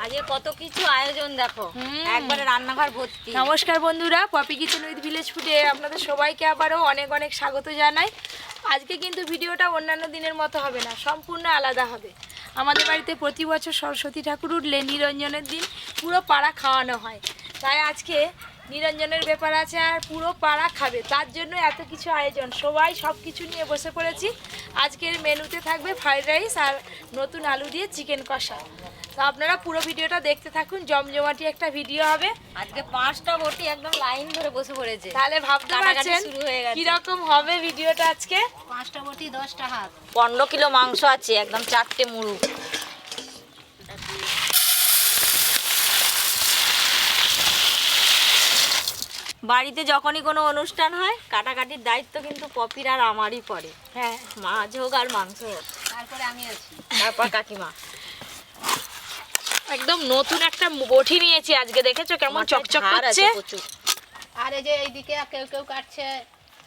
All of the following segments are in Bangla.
আজকে কত কিছু আয়োজন দেখো, একবারে রান্নাঘর ভর্তি। নমস্কার বন্ধুরা, পপি কিচেন উইথ ভিলেজ ফুডে আপনাদের সবাইকে আবারও অনেক অনেক স্বাগত জানাই। আজকে কিন্তু ভিডিওটা অন্যান্য দিনের মতো হবে না, সম্পূর্ণ আলাদা হবে। আমাদের বাড়িতে প্রতি বছর সরস্বতী ঠাকুর উঠলে নিরঞ্জনের দিন পুরো পাড়া খাওয়ানো হয়, তাই আজকে নিরঞ্জনের ব্যাপার আছে আর পুরো পাড়া খাবে, তার জন্য এত কিছু আয়োজন। সবাই সব কিছু নিয়ে বসে পড়েছি। আজকের মেনুতে থাকবে ফ্রাইড রাইস আর নতুন আলু দিয়ে চিকেন কষা। তো আপনারা পুরো ভিডিওটা দেখতে থাকুন, জমজমাটি একটা ভিডিও হবে। আজকে 5টা বটি একদম লাইন ধরে বসে পড়েছে, তাহলে ভাবতে পারছেন কিরকম হবে ভিডিওটা আজকে। 5টা বটি 10টা হাত, 15 কিলো মাংস আছে, একদম 4টে মুরগ। বাড়িতে যখনই কোনো অনুষ্ঠান হয় কাটাকাটির দায়িত্ব কিন্তু পপির আর আমারই পড়ে। হ্যাঁ, মাছ হোক আর মাংস হোক, তারপরে আমি আছি, তারপর কাকিমা। একদম নতুন একটা বটি নিয়েছি আজকে, দেখেছো কেমন চকচক করছে। আর এই যে এইদিকে কেউ কেউ কাটছে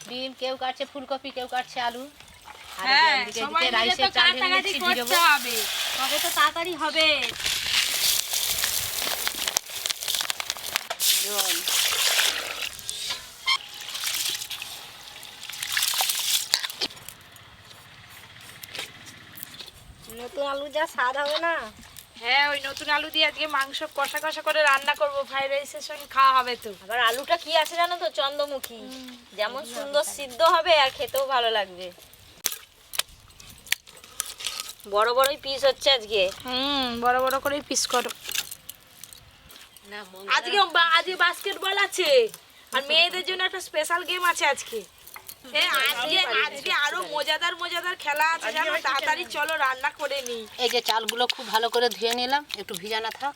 ডিম, কেউ কাটছে ফুলকপি, কেউ কাটছে আলু। হ্যাঁ, সবাই মিলে তো কাটাকাটি করতে হবে, তবে তো তাড়াতাড়ি হবে। নতুন আলু যা স্বাদ হবে না। হ্যাঁ, ওই নতুন আলু দিয়ে আজকে মাংস কষা কষা করে রান্না করবো, ফ্রাইড রাইসের সঙ্গে খাওয়া হবে। তো আবার আলুটা কি আছে জানো তো, চন্দ্রমুখী, যেমন সুন্দর সিদ্ধ হবে আর খেতেও ভালো লাগবে। বড় বড়ই পিস হচ্ছে আজকে। বড় বড় করে পিস করো। আজকে বাস্কেটবল আছে আর মেয়েদের জন্য একটা স্পেশাল গেম আছে আজকে। আজকে আরো মজাদার মজাদার খেলা আছে জানো, তাড়াতাড়ি চলো রান্না করে নি। এই যে চালগুলো খুব ভালো করে ধুয়ে নিলাম, একটু ভিজানো থাক।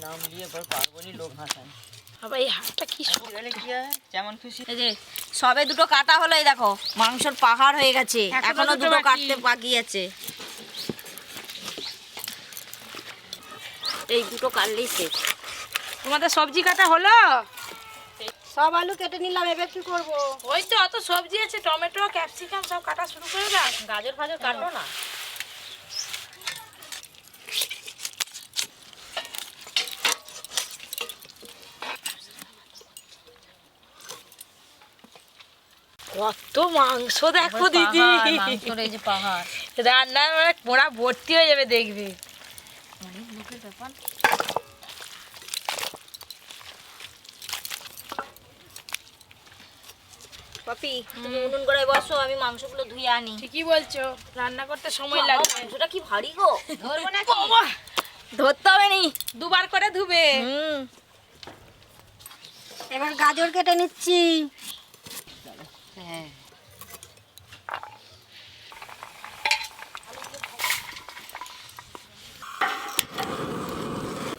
নাম দিয়ে বড় পারবনি লোক হাসান। বাবা এই হাতটা কি যেমন খুশি। এই যে সবে দুটো কাটা হলো, এই দেখো মাংসর পাহাড় হয়ে গেছে, এখনো দুটো কাটতে বাকি আছে। এই দুটো কাটলেই শেষ। তোমাদের সবজি কাটা হলো? সব আলু কেটে নিলাম, এবার কি করব? ওই তো অত সবজি আছে, টমেটো ক্যাপসিকাম সব কাটা শুরু করে দাও। গাজর ফাজর কাটো না। কত মাংস দেখো দিদি, মাংসর এই যে পাহাড়, রান্না মোড়া ভর্তি হয়ে যাবে দেখবে। অনেক লোকের ব্যাপার। পপি তুমি উনুন করে বসো, আমি মাংসগুলো ধুয়ে আনি। ঠিকই বলছো, রান্না করতে সময় লাগবে। মাংসটা কি ভারী গো, ধরবো না? ধরতে হবে নি, দুবার করে ধুবে। এবার গাজর কেটে নিচ্ছি। হ্যাঁ,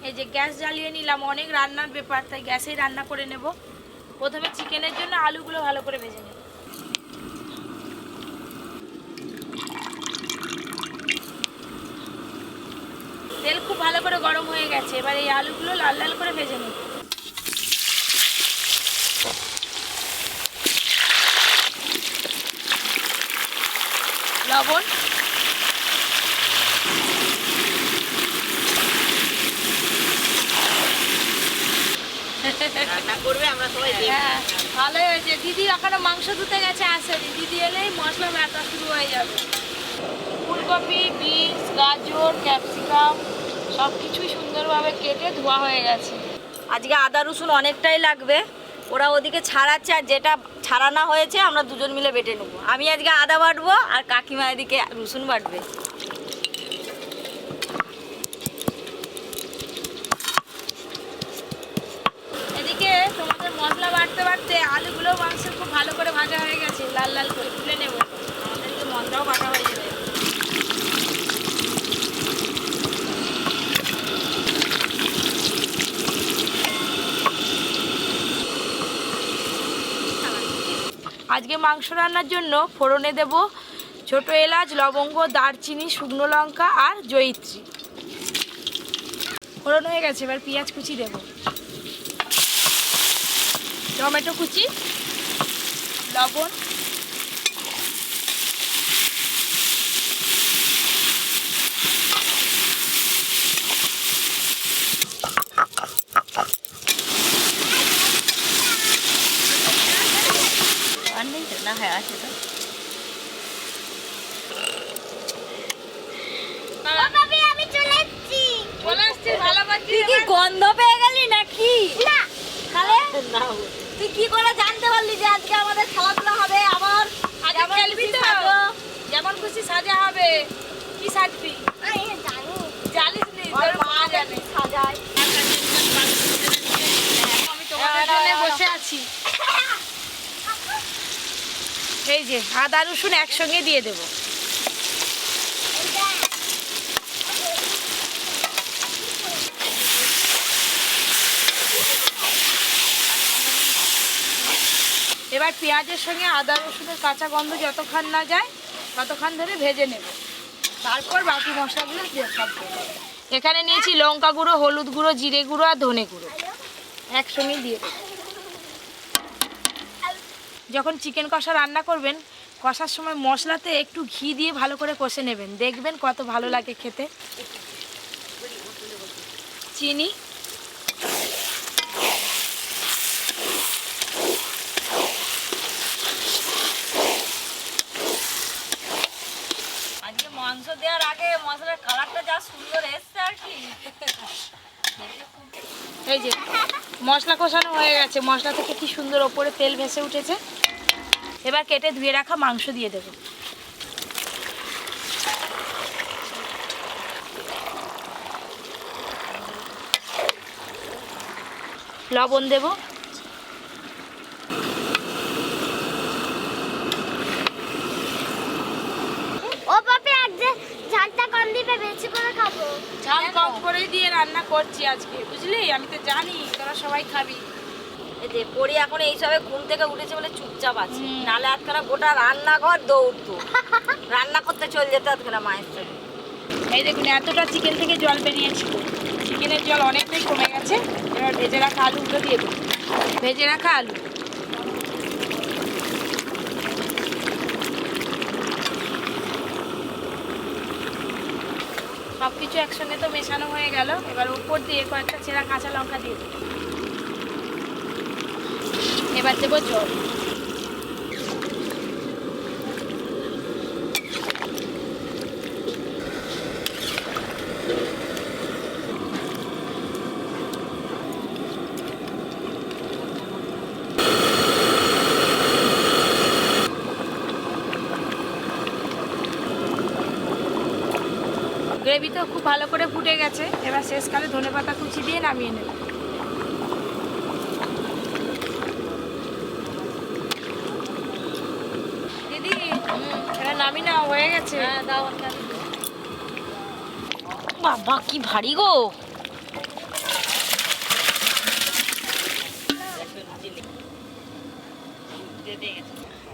এই যে গ্যাস জ্বালিয়ে নিলাম, অনেক রান্নার ব্যাপার তাই গ্যাসেই রান্না করে নেব। প্রথমে চিকেনের জন্য আলুগুলো ভালো করে ভেজে নেব। তেল খুব ভালো করে গরম হয়ে গেছে, এবার এই আলুগুলো লাল লাল করে ভেজে নেব। লবণ, রান্না করবে আমরা সবাই দেখব। হ্যাঁ ভালোই হয়েছে। দিদি এখনো মাংস ধুতে গেছে, আসেনি। দিদি এলেই মশলা বাটা শুরু হয়ে যাবে। ফুলকপি, বিনস, গাজর, ক্যাপসিকাম সব কিছুই সুন্দরভাবে কেটে ধোয়া হয়ে গেছে। আজকে আদা রসুন অনেকটাই লাগবে, ওরা ওদিকে ছাড়াচ্ছে আর যেটা ছাড়ানো হয়েছে আমরা দুজন মিলে বেটে নেবো। আমি আজকে আদা বাটবো আর কাকিমা এদিকে রসুন বাটবে। এদিকে তোমাদের মশলা বাটতে বাটতে আলুগুলো মাংসের খুব ভালো করে ভাজা হয়ে গেছে, লাল লাল করে তুলে নেব। আমাদের এদিকে মশলাও বাটা হয়ে যাবে। আজকে মাংস রান্নার জন্য ফোড়নে দেব ছোট এলাচ, লবঙ্গ, দারচিনি, শুকনো লঙ্কা আর জয়িত্রী। ফোড়ন হয়ে গেছে, এবার পেঁয়াজ কুচি দেব, টমেটো কুচি, লবণ, গন্ধ পেয়ে গেলি নাকি? না তাহলে তুই কি করে জানতে পারলি যে আজকে আমাদের খেলাধুলা হবে? আবার আজকে খেলবি তো? যেমন খুশি সাজা হবে। কি সাজবি? জানিস নি? তোর মা জানে। সাজায়। আমি তোমাদের জন্য বসে আছি। এই যে আদা রসুন একসঙ্গে দিয়ে দেবো। এবার পেঁয়াজের সঙ্গে আদা রসুনের কাঁচা গন্ধ যতক্ষণ না যায় ততক্ষণ ধরে ভেজে নেব, তারপর বাকি মশলাগুলো সব দেবো। এখানে নিয়েছি লঙ্কা গুঁড়ো, হলুদ গুঁড়ো, জিরে গুঁড়ো আর ধনে গুঁড়ো একসঙ্গে দিয়ে দেবো। যখন চিকেন কষা রান্না করবেন, কষার সময় মশলাতে একটু ঘি দিয়ে ভালো করে কষে নেবেন, দেখবেন কত ভালো লাগে খেতে। চিনি, আজকে মাংস দেওয়ার আগে মশলার কালারটা যা সুন্দর এসছে আর কি। এই যে মশলা কষানো হয়ে গেছে, মশলা থেকে কি সুন্দর ওপরে তেল ভেসে উঠেছে। এবার কেটে ধুয়ে রাখা মাংস দিয়ে দেবো। লবণ দেবো, ও পাপি আজকে ঝালটা কম দিবে, বেশি করে খাবো। ঝাল কম করে দিয়ে রান্না করছি আজকে, বুঝলি? আমি তো জানি তোরা সবাই খাবি। এই যে পরি এখন এইসবে ঘুম থেকে উঠেছে বলে চুপচাপ আছে, নালে আজকাল গোটা রান্নাঘর দৌড়তো। রান্না করতে চলে যেত আজকাল মায়ের সাথে। এই দেখুন এতটা চিকেন থেকে জল বেরিয়েছিল, চিকেনের জল অনেকটাই কমে গেছে। এবার ভেজে রাখা আলুগুলো দিয়ে দেবো। ভেজে রাখা আলু, সব কিছু একসঙ্গে তো মেশানো হয়ে গেল। এবার উপর দিয়ে কয়েকটা চেরা কাঁচা লঙ্কা দিয়ে দেবো। এবার দেবো জল। গ্রেভি তো খুব ভালো করে ফুটে গেছে। এবার শেষকালে ধনেপাতা কুচি দিয়ে নামিয়ে নেব। দিদি এবার নামি না, হয়ে গেছে। হ্যাঁ দাও। বাবা কি ভারী গো।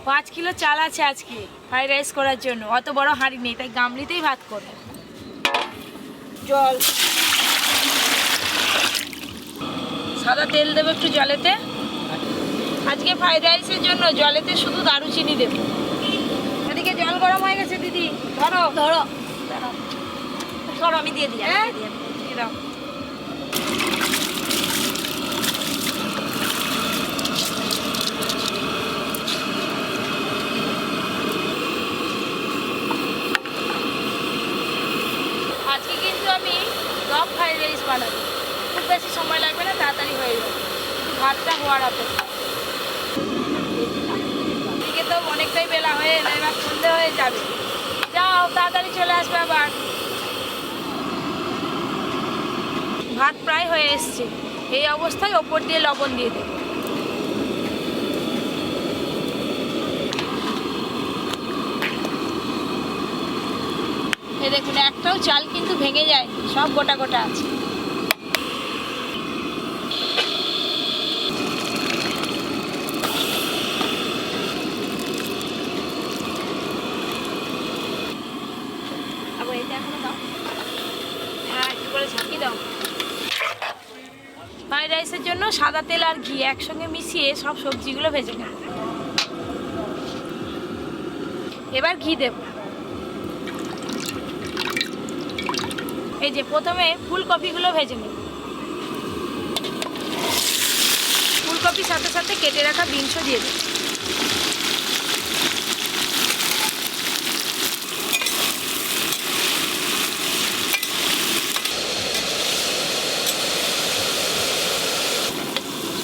5 কিলো চাল আছে আজকে ফ্রাইড রাইস করার জন্য। অত বড় হাঁড়ি নেই, তাই গামলিতেই ভাত করব। জল, সাদা তেল দেবো একটু জলেতে। আজকে ফ্রাইড রাইসের জন্য জলেতে শুধু দারুচিনি দেবো। এদিকে জল গরম হয়ে গেছে, দিদি ধরো ধরো ধরো, আমি দিয়ে দিই। হ্যাঁ দিয়ে দাও। আজকে কিন্তু আমি দম ফ্রাইড রাইস বানাবো, খুব বেশি সময় লাগবে না, তাড়াতাড়ি হয়ে যাবে। শুধু ভাতটা হওয়ার অপেক্ষা। এদিকে তো অনেকটাই বেলা হয়ে এলো, এবার সন্ধে হয়ে যাবে। যাও তাড়াতাড়ি চলে আসবে আবার। ভাত প্রায় হয়ে এসছে। এই অবস্থায় ওপর দিয়ে লবণ দিয়ে দেবো। এই দেখুন একটাও চাল কিন্তু ভেঙে যায়নি, সব গোটা গোটা আছে। আবার এটা এখনো দাও। হ্যাঁ একটু করে ঝাঁকি দাও। ফ্রাইড রাইসের জন্য সাদা তেল আর ঘি একসঙ্গে মিশিয়ে সব সবজিগুলো ভেজে নেব। এবার ঘি দেব। এই যে প্রথমে ফুলকপিগুলো ভেজে নেব। ফুলকপির সাথে সাথে কেটে রাখা বিনসও দিয়ে দেব।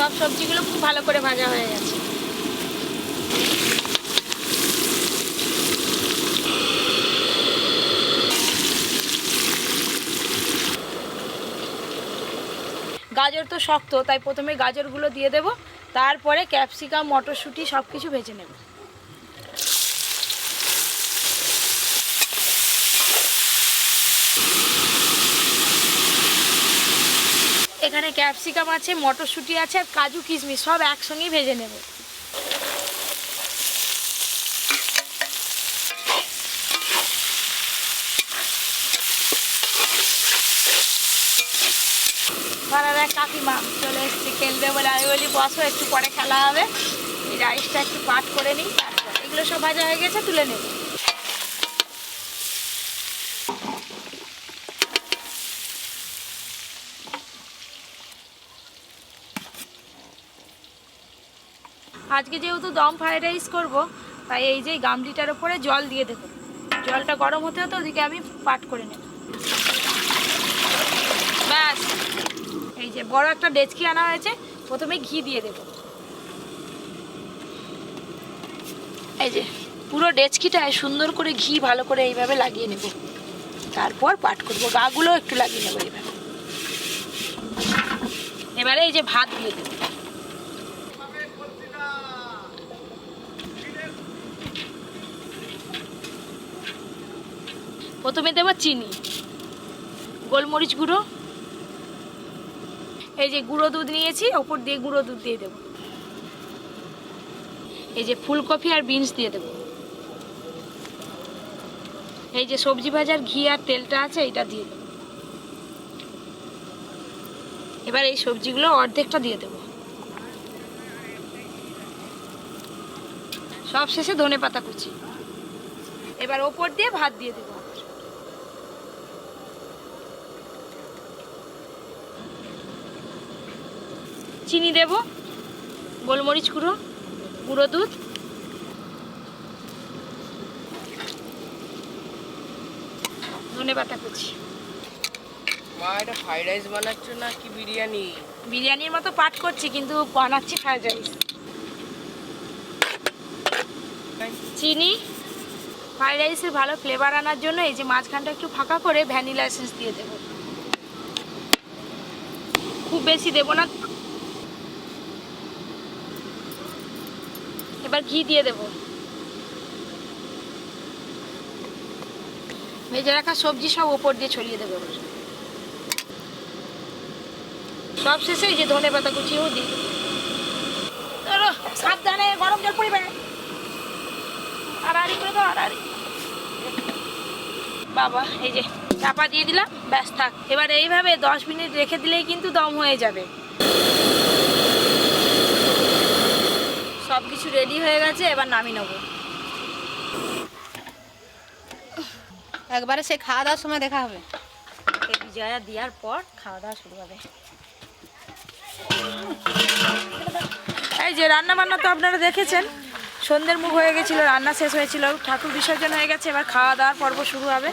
সব সবজিগুলো খুব ভালো করে ভাজা হয়ে গেছে। গাজর তো শক্ত, তাই প্রথমে গাজরগুলো দিয়ে দেব, তারপরে ক্যাপসিকাম মটরশুঁটি সব কিছু ভেজে নেব। এখানে ক্যাপসিকাম আছে, মটরশুঁটি আছে আর কাজু কিশমিশ সব একসঙ্গেই ভেজে নেব। পাড়ার কাকিমা চলে এসেছে খেলবে বলে, আমি বলি বসো একটু পরে খেলা হবে, এই রাইসটা একটু পাট করে নিই, তারপর এগুলো সব ভাজা হয়ে গেছে তুলে নেব। আজকে যেহেতু দম ফ্রাইড রাইস করবো, তাই এই যে গামলিটার ওপরে জল দিয়ে দেবো, জলটা গরম হতে হতে ওদিকে আমি পাট করে নেব। ব্যাস, এই যে বড় একটা ডেচকি আনা হয়েছে, প্রথমে ঘি দিয়ে দেব। এই যে পুরো ডেচকিটায় সুন্দর করে ঘি ভালো করে এইভাবে লাগিয়ে নেব, তারপর পাট করব। গাগুলো একটু লাগিয়ে নেব এইভাবে। এবারে এই যে ভাত দিয়ে দেব। প্রথমে দেব চিনি, গোলমরিচ গুঁড়ো, এই যে গুঁড়ো দুধ নিয়েছি ওপর দিয়ে গুঁড়ো দুধ দিয়ে দেব। এই যে ফুলকপি আর বিনস দিয়ে দেব। এই যে সবজি ভাজার ঘি আর তেলটা আছে এটা দিয়ে দেব। এবার এই সবজিগুলো অর্ধেকটা দিয়ে দেব। সব শেষে ধনেপাতা কুচি। এবার ওপর দিয়ে ভাত দিয়ে দেব। চিনি দেব, গোলমরিচ গুঁড়ো, গুঁড়ো দুধ, ধনেপাতা কুচি। মা এটা ফ্রাইড রাইস বানাচ্ছ না কি বিরিয়ানি? বিরিয়ানির মতো পাট করছি কিন্তু বানাচ্ছি ফ্রাইড রাইস। চিনি, ফ্রাইড রাইসের ভালো ফ্লেভার আনার জন্য এই যে মাঝখানটা একটু ফাঁকা করে ভ্যানিলা এসেন্স দিয়ে দেব। খুব বেশি দেব না। এবার ঘি দিয়ে দেব। ভেজে রাখা সবজি সব উপর দিয়ে ছড়িয়ে দেবো। সব শেষে এই যে ধনেপাতা কুচিও দিই। সাবধানে গরম জল পড়বে, আড়াআড়ি করে দাও, আড়াআড়ি। বাবা এই যে চাপা দিয়ে দিলাম, ব্যাস থাক। এবার এইভাবে 10 মিনিট রেখে দিলেই কিন্তু দম হয়ে যাবে। সব কিছু রেডি হয়ে গেছে, এবার নামিয়ে নেবো। একবারে সে খাওয়া দাওয়ার সময় দেখা হবে। বিজয়া দেওয়ার পর খাওয়া দাওয়া শুরু হবে। এই যে রান্না বান্না তো আপনারা দেখেছেন, সন্ধ্যের মুখ হয়ে গেছিল, রান্না শেষ হয়েছিল, ঠাকুর বিসর্জন হয়ে গেছে, এবার খাওয়া দাওয়ার পর্ব শুরু হবে।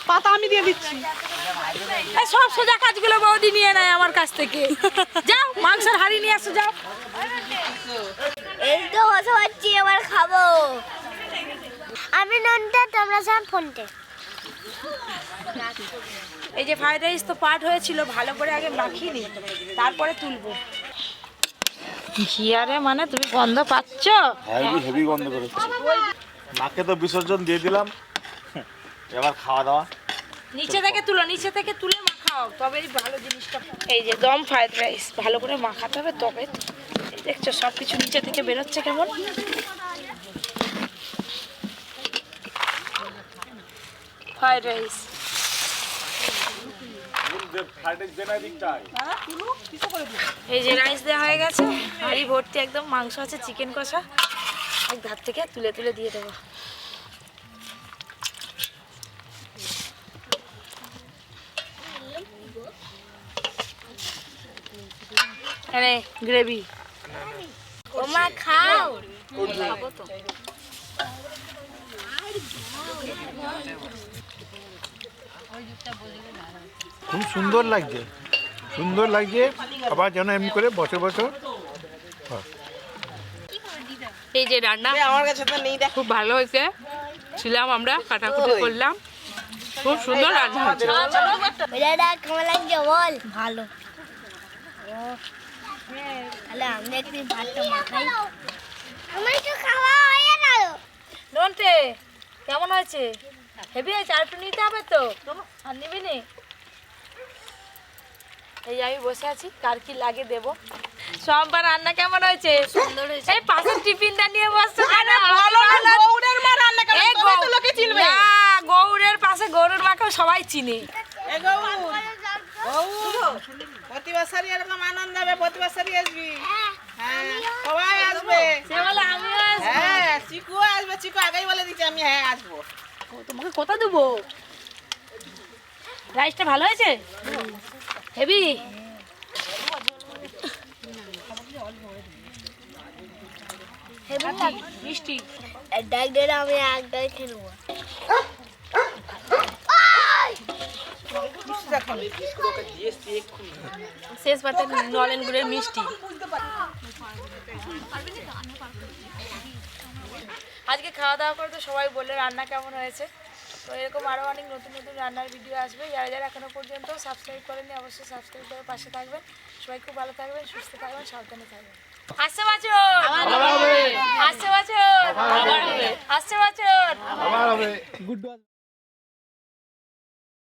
পাতা আমি দিয়ে দিচ্ছি। এই সব সোজা কাজগুলো বৌদি নিয়ে নেয় আমার কাছ থেকে। যাও মাংসের হাঁড়ি নিয়ে আসো, যাও। এই তো বসে হচ্ছি, এবার খাবো। আমি ননটা, তোমরা সব ফোনটে। এই যে ফ্রাইড রাইস তো পাট হয়েছিল, ভালো করে আগে মাখিয়ে নিই, তারপরে তুলবো। ঘিয়ারে মানে তুমি গন্ধ পাচ্ছ? হেভি গন্ধ করেছে। মাকে তো বিসর্জন দিয়ে দিলাম, এবার খাওয়া দাওয়া। নিচে থেকে তুলো, নিচে থেকে তুলে মাখাও, তবেই ভালো জিনিসটা। এই যে দম ফ্রাইড রাইস ভালো করে মাখাতে হবে, তবে দেখছো সব কিছু নিচে থেকে বেরোচ্ছে কেমন। ফ্রাইড রাইস এই যে রাইস দেওয়া হয়ে গেছে, হাঁড়ি ভর্তি একদম মাংস আছে, চিকেন কষা, এক ধার থেকে তুলে তুলে দিয়ে দেবো। আরে গ্রেভি ওমা খাও। খাবো তো। খুব সুন্দর লাগছে। সুন্দর লাগছে, আবার যেন এমনি করে বছর বছর। এই যে রান্না আমার কাছে তো নেই, দেখ। খুব ভালো হয়েছে, ছিলাম আমরা কাটাকুটি করলাম, খুব সুন্দর রান্না হয়েছে। এটা কেমন লাগছে বল? ভালো। তাহলে আমি একটু ভাতটা মাখাই। আমার তো খাওয়া হয়ে গেল। নন্টে কেমন হয়েছে? হেভি হয়েছে, আর একটু নিতে হবে তো, আর নিবি নি? এই আমি বসে আছি, কার কি লাগে দেবো। সম্পা রান্না কেমন হয়েছে? সুন্দর হয়েছে। এই পাশের টিফিনটা নিয়ে বসছো কেন? গৌড়ের মা রান্না করে, এই তবে তো লোকে চিনবে। না, গৌড়ের পাশে গৌড়ের মাকেও সবাই চিনে। এ গৌড়, গৌড়, প্রতি বছরই এরকম আনন্দ হবে, প্রতি বছরই আসবি। হ্যাঁ, সবাই আসবে। সে বলে আমিও আসবো। হ্যাঁ, চিকু আসবে, চিকু আগেই বলে দিচ্ছে আমি হ্যাঁ আসবো। তোমাকে কোথা দেবো? রাইসটা ভালো হয়েছে? হেভি। মিষ্টি। ডাক দিয়ে আমি একটাই খেলবো। শেষ পাতে নলেন গুড়ের মিষ্টি। আজকে খাওয়া দাওয়া করে তো সবাই বললে রান্না কেমন হয়েছে। তো এরকম আরও অনেক নতুন নতুন রান্নার ভিডিও আসবে। যারা যারা এখনো পর্যন্ত সাবস্ক্রাইব করেনি অবশ্যই সাবস্ক্রাইব করে পাশে থাকবেন। সবাই খুব ভালো থাকবেন, সুস্থ থাকবেন, সাবধানে থাকবেন। আসছে বছর, আসছে বছর, আসছে বছর। আবার হবে। গুড